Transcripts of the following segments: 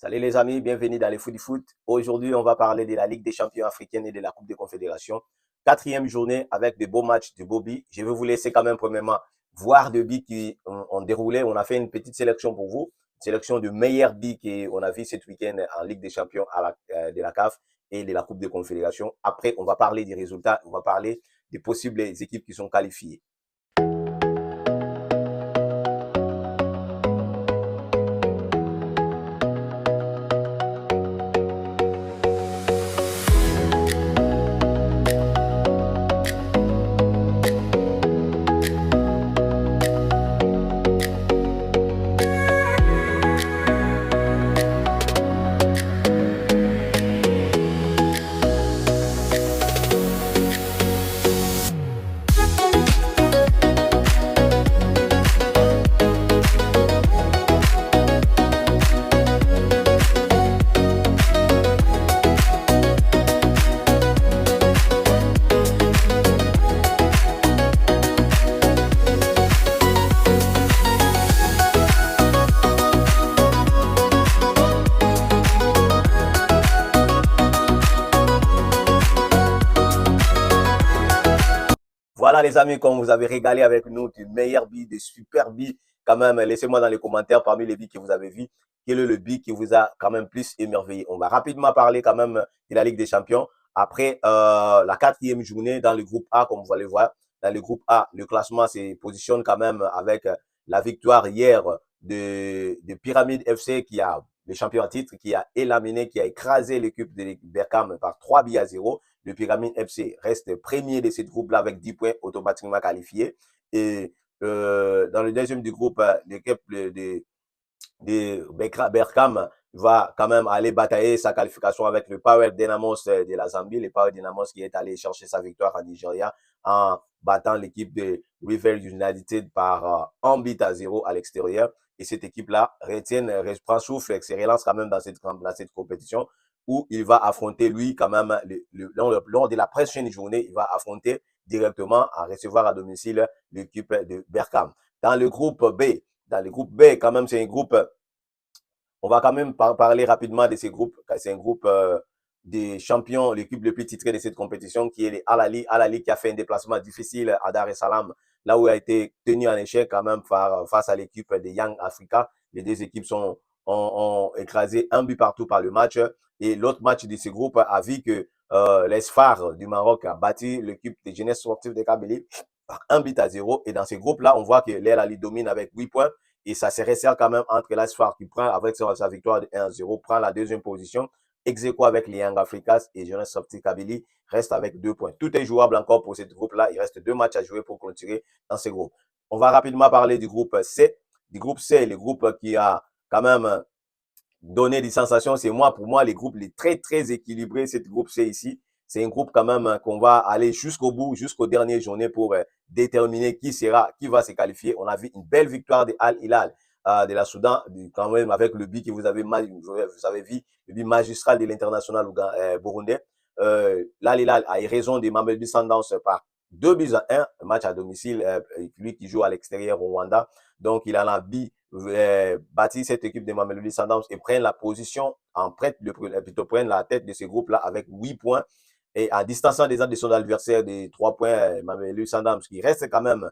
Salut les amis, bienvenue dans les Foot du Foot. Aujourd'hui, on va parler de la Ligue des champions africaine et de la Coupe des confédérations. Quatrième journée avec de beaux matchs, de beaux billes. Je vais vous laisser quand même premièrement voir de billes qui ont déroulé. On a fait une petite sélection pour vous, une sélection de meilleurs billes qu'on a vu cet week-end en Ligue des champions de la CAF et de la Coupe des confédérations. Après, on va parler des résultats, on va parler des possibles équipes qui sont qualifiées. Voilà les amis, comme vous avez régalé avec nous, du meilleur billes, des super billes, quand même, laissez-moi dans les commentaires parmi les billes que vous avez vues, quel est le bill qui vous a quand même plus émerveillé. On va rapidement parler quand même de la Ligue des Champions. Après la quatrième journée dans le groupe A, comme vous allez voir, dans le groupe A, le classement se positionne quand même avec la victoire hier de Pyramide FC qui a le champion en titre, qui a élaminé, qui a écrasé l'équipe de Berkham par 3 billes à 0. Le Pyramide FC reste premier de ce groupe-là avec 10 points automatiquement qualifiés. Et dans le deuxième du groupe, l'équipe de Berkham va quand même aller batailler sa qualification avec le Power Dynamos de la Zambie, le Power Dynamos qui est allé chercher sa victoire en Nigeria en battant l'équipe de River United par 1 but à 0 à l'extérieur. Et cette équipe-là prend souffle et se relance quand même dans cette compétition où il va affronter, lui, quand même, lors de la prochaine journée, il va affronter directement à recevoir à domicile l'équipe de Berkham. Dans le groupe B, quand même, c'est un groupe, on va quand même parler rapidement de ces groupes. C'est un groupe des champions, l'équipe le plus titrée de cette compétition, qui est les Al-Ali. Al-Ali qui a fait un déplacement difficile à Dar es Salaam, là où il a été tenu en échec quand même face à l'équipe de Young Africa. Les deux équipes ont écrasé un but partout par le match. Et l'autre match de ce groupe a vu que l'Esphare du Maroc a battu l'équipe de jeunesse sportive de Kabylie par 1 but à 0. Et dans ce groupe-là, on voit que l'Al-Ali domine avec 8 points. Et ça se resserre quand même entre l'Esphare qui prend, avec sa victoire de 1-0, prend la deuxième position. Ex-aequo avec les Young Africans et Jeunesse Sportive Kabylie reste avec 2 points. Tout est jouable encore pour ce groupe-là. Il reste 2 matchs à jouer pour clôturer dans ce groupe. On va rapidement parler du groupe C. Du groupe C, le groupe qui a quand même donné des sensations. C'est pour moi, les groupes les très, très équilibrés, ce groupe C ici. C'est un groupe quand même qu'on va aller jusqu'au bout, jusqu'aux dernières journées pour déterminer qui va se qualifier. On a vu une belle victoire de Al Hilal de la Soudan, quand même avec le but que vous avez vu, le but magistral de l'international burundais. L'Al Hilal a eu raison de Mamelodi Sundowns par 2 buts à 1, match à domicile, lui qui joue à l'extérieur au Rwanda. Donc, il a bâti cette équipe de Mamelodi Sundowns et prennent la position plutôt prennent la tête de ce groupe-là avec 8 points et en distançant des de son adversaire de 3 points, Mamelodi Sundowns qui reste quand même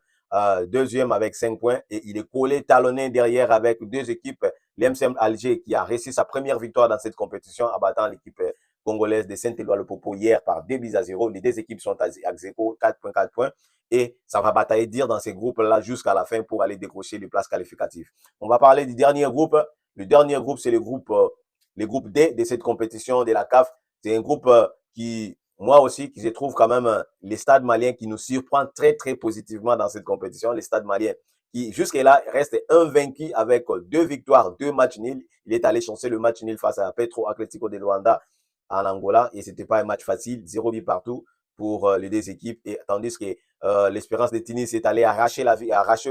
deuxième avec 5 points et il est collé, talonné derrière avec deux équipes, l'MCM Alger qui a réussi sa première victoire dans cette compétition en battant l'équipe congolaise de Saint-Éloi-le-Popo hier par 2 buts à 0. Les deux équipes sont à Xeco, 4 points, 4 points. Et ça va batailler dire dans ces groupes-là jusqu'à la fin pour aller décrocher les places qualificatives. On va parler du dernier groupe. Le dernier groupe, c'est le groupe D de cette compétition de la CAF. C'est un groupe qui, moi aussi, qui je trouve quand même les stades maliens qui nous surprend très, très positivement dans cette compétition. Les stades maliens qui, jusque-là, restent invaincu avec 2 victoires, 2 matchs nuls. Il est allé chercher le match nul face à Petro Atlético de Luanda en Angola et c'était pas un match facile, 0 but partout pour les deux équipes. Et tandis que l'Espérance de Tunis est allé arracher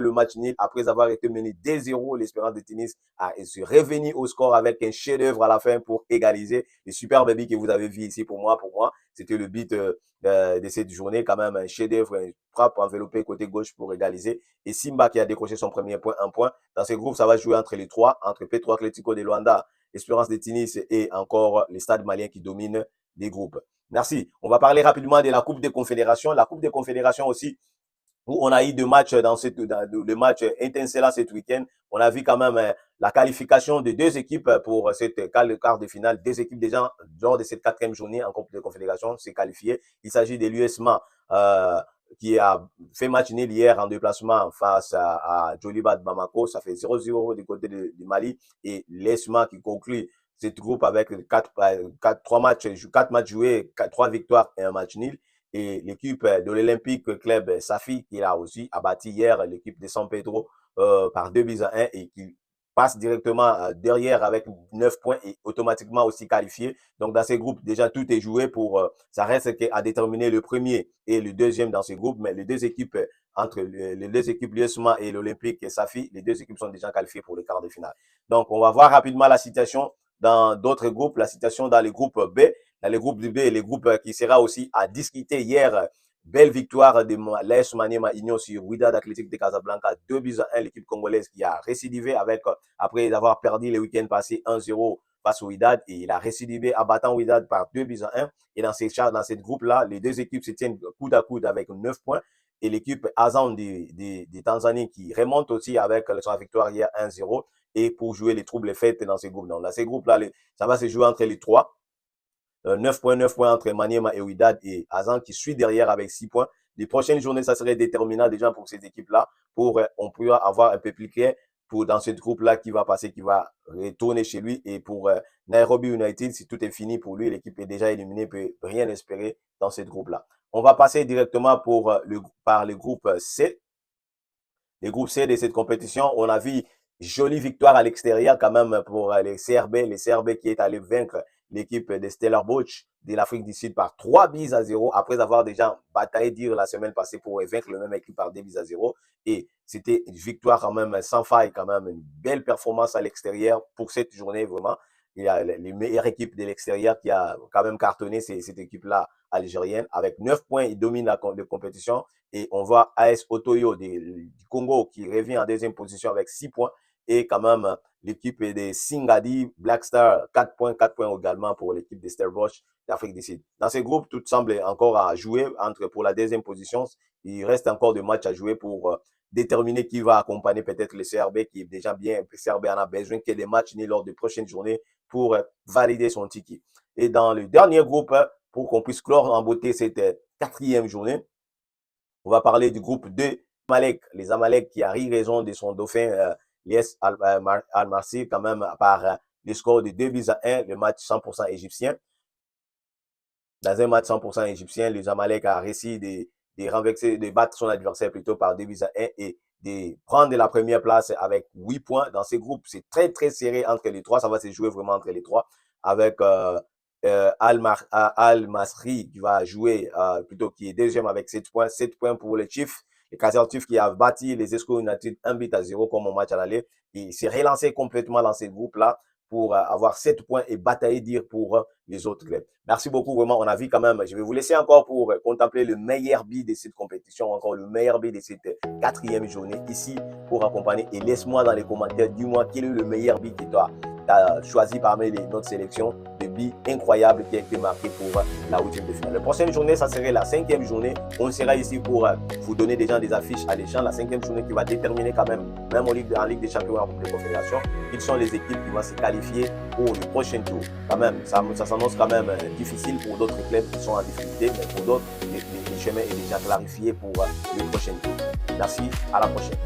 le match nul après avoir été mené 2-0. L'Espérance de Tunis est revenu au score avec un chef-d'œuvre à la fin pour égaliser. Le superbe but que vous avez vu ici pour moi, c'était le but de cette journée, quand même un chef-d'œuvre, un frappe enveloppé côté gauche pour égaliser. Et Simba qui a décroché son premier point, 1 point. Dans ce groupe, ça va jouer entre les trois, entre Petro Atlético de Luanda Espérance de Tunis et encore les stades maliens qui dominent les groupes. Merci. On va parler rapidement de la Coupe des Confédérations. La Coupe des Confédérations aussi, où on a eu deux matchs le match étincelant cet week-end. On a vu quand même la qualification de deux équipes pour cette quart de finale. Deux équipes déjà, lors de cette quatrième journée en Coupe de Confédération, s'est qualifiées. Il s'agit de l'USMA qui a fait match nul hier en déplacement face à Joliba de Bamako. Ça fait 0-0 du côté du Mali. Et l'ESMA qui conclut cette groupe avec quatre matchs joués, 3 victoires et un match nul. Et l'équipe de l'Olympique Club Safi qui a aussi abattu hier l'équipe de San Pedro par 2-1 et qui passe directement derrière avec 9 points et automatiquement aussi qualifié. Donc dans ces groupes, déjà tout est joué pour ça reste à déterminer le premier et le deuxième dans ces groupes, mais les deux équipes entre les deux équipes l'USMA et l'Olympique et Safi, les deux équipes sont déjà qualifiées pour le quart de finale. Donc on va voir rapidement la situation dans d'autres groupes, la situation dans les groupes B. Dans le groupe B, le groupe qui sera aussi à discuter hier. Belle victoire de l'AS Maniema Union sur Wydad Athletic de Casablanca, 2-1, l'équipe congolaise qui a récidivé après avoir perdu le week-end passé 1-0 face au Wydad, et il a récidivé en battant Wydad par 2-1. Et dans cette groupe-là, les deux équipes se tiennent coude à coude avec 9 points. Et l'équipe Azam de Tanzanie qui remonte aussi avec sa victoire hier 1-0 et pour jouer les troubles fêtes dans ces groupes. Donc, dans ces groupes-là, ça va se jouer entre les trois. 9 points entre Maniema et Wydad et Azam qui suit derrière avec 6 points. Les prochaines journées, ça serait déterminant déjà pour ces équipes-là. On pourra avoir un peu plus clair dans ce groupe-là qui va passer, qui va retourner chez lui. Et pour Nairobi United, si tout est fini pour lui, l'équipe est déjà éliminée, ne peut rien espérer dans ce groupe-là. On va passer directement par le groupe C. Le groupe C de cette compétition, on a vu jolie victoire à l'extérieur quand même pour les CRB qui est allé vaincre l'équipe de Stellenbosch de l'Afrique du Sud par 3-0 après avoir déjà bataillé la semaine passée pour vaincre le même équipe par 2-0. Et c'était une victoire quand même sans faille, quand même une belle performance à l'extérieur pour cette journée vraiment. Il y a les meilleures équipes de l'extérieur qui a quand même cartonné cette équipe-là algérienne. Avec 9 points, ils dominent la compétition. Et on voit AS Otoyo du Congo qui revient en deuxième position avec 6 points. Et quand même, l'équipe des Singadi Black Star, 4 points également pour l'équipe de Stellenbosch d'Afrique du Sud. Dans ce groupe, tout semble encore à jouer pour la deuxième position. Il reste encore des matchs à jouer pour déterminer qui va accompagner peut-être le CRB qui est déjà bien. Le CRB en a besoin qu'il y ait des matchs nés lors des prochaines journées pour valider son ticket. Et dans le dernier groupe, pour qu'on puisse clore en beauté cette quatrième journée, on va parler du groupe 2, les Amalek qui a ri raison de son dauphin l'IS Al-Marsi quand même par le score de 2-1, le match 100% égyptien. Dans un match 100% égyptien, le Zamalek a réussi de battre son adversaire plutôt par 2-1 et de prendre la première place avec 8 points. Dans ces groupes, c'est très très serré entre les trois. Ça va se jouer vraiment entre les trois avec Al-Masri qui va jouer qui est deuxième avec 7 points. 7 points pour les Chiefs. Le Kaiser Chiefs qui a battu les Esco United 1-0 comme au match à l'aller. Il s'est relancé complètement dans ce groupe-là pour avoir 7 points et batailler pour les autres clubs. Merci beaucoup, vraiment, on a vu quand même. Je vais vous laisser encore pour contempler le meilleur but de cette compétition, encore le meilleur but de cette quatrième journée ici pour accompagner. Et laisse-moi dans les commentaires, dis-moi quel est le meilleur but que tu as choisi parmi notre sélection de buts incroyables qui a été marqué pour la huitième de finale. La prochaine journée, ça serait la 5e journée. On sera ici pour vous donner déjà des affiches à l'échange. La 5e journée qui va déterminer quand même en Ligue des Champions en Coupe de Confédération, quelles sont les équipes qui vont se qualifier pour le prochain tour. Quand même, ça s'annonce quand même difficile pour d'autres clubs qui sont en difficulté, mais pour d'autres, le chemin est déjà clarifié pour le prochain tour. Merci, à la prochaine.